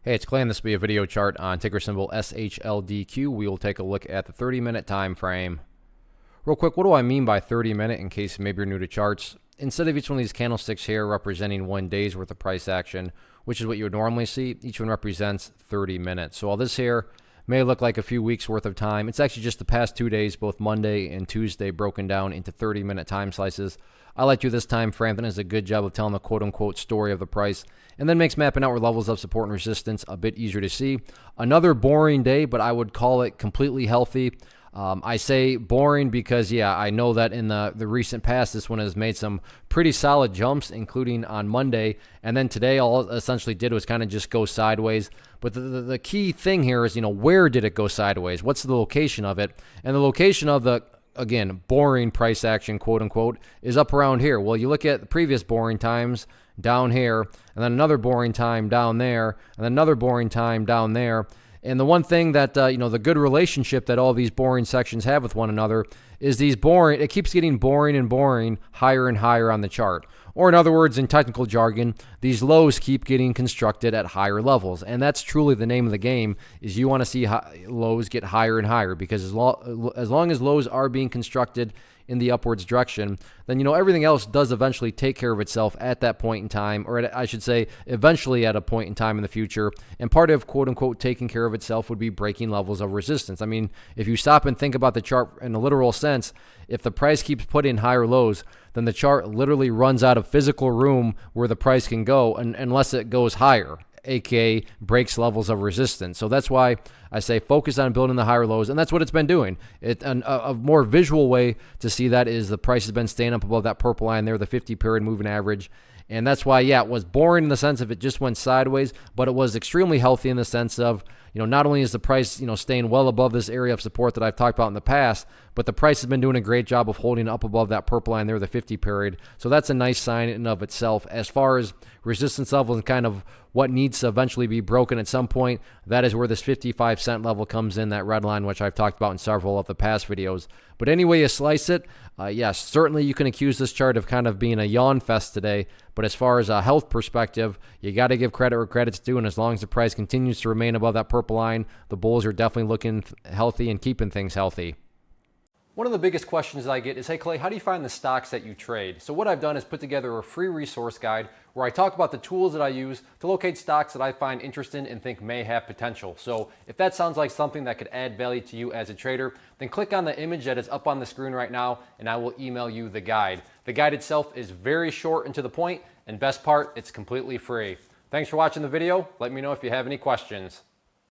Hey, it's Clay, and this will be a video chart on ticker symbol SHLDQ. We will take a look at the 30-minute time frame. Real quick, what do I mean by 30-minute in case maybe you're new to charts? Instead of each one of these candlesticks here representing 1 day's worth of price action, which is what you would normally see, each one represents 30 minutes. So all this here may look like a few weeks worth of time. It's actually just the past 2 days, both Monday and Tuesday, broken down into 30-minute time slices. I like to do this time frame that does a good job of telling the quote-unquote story of the price, and then makes mapping outward levels of support and resistance a bit easier to see. Another boring day, but I would call it completely healthy. I say boring because, yeah, I know that in the recent past, this one has made some pretty solid jumps, including on Monday. And then today, all it essentially did was kind of just go sideways. But the key thing here is, where did it go sideways? What's the location of it? And the location of the, again, boring price action, quote unquote, is up around here. Well, you look at the previous boring times down here, and then another boring time down there, and then another boring time down there. And the one thing that, the good relationship that all these boring sections have with one another is it keeps getting boring and boring higher and higher on the chart. Or in other words, in technical jargon, these lows keep getting constructed at higher levels. And that's truly the name of the game, is you want to see lows get higher and higher, because as long as lows are being constructed in the upwards direction, then everything else does eventually take care of itself at that point in time, or I should say eventually at a point in time in the future. And part of quote unquote taking care of itself would be breaking levels of resistance. I mean, if you stop and think about the chart in a literal sense, if the price keeps putting higher lows, then the chart literally runs out of physical room where the price can go unless it goes higher, aka breaks levels of resistance. So that's why I say focus on building the higher lows, and that's what it's been doing. A more visual way to see that is the price has been staying up above that purple line there, the 50-period moving average. And that's why, yeah, it was boring in the sense of it just went sideways, but it was extremely healthy in the sense of, not only is the price, staying well above this area of support that I've talked about in the past, but the price has been doing a great job of holding up above that purple line there, the 50-period. So that's a nice sign in and of itself. As far as resistance levels and kind of what needs to eventually be broken at some point, that is where this 55-cent level comes in, that red line, which I've talked about in several of the past videos. But any way you slice it, yes, certainly you can accuse this chart of kind of being a yawn fest today. But as far as a health perspective, you got to give credit where credit's due. And as long as the price continues to remain above that purple line, the bulls are definitely looking healthy and keeping things healthy. One of the biggest questions I get is, hey Clay, how do you find the stocks that you trade? So what I've done is put together a free resource guide where I talk about the tools that I use to locate stocks that I find interesting and think may have potential. So if that sounds like something that could add value to you as a trader, then click on the image that is up on the screen right now and I will email you the guide. The guide itself is very short and to the point, and best part, it's completely free. Thanks for watching the video. Let me know if you have any questions.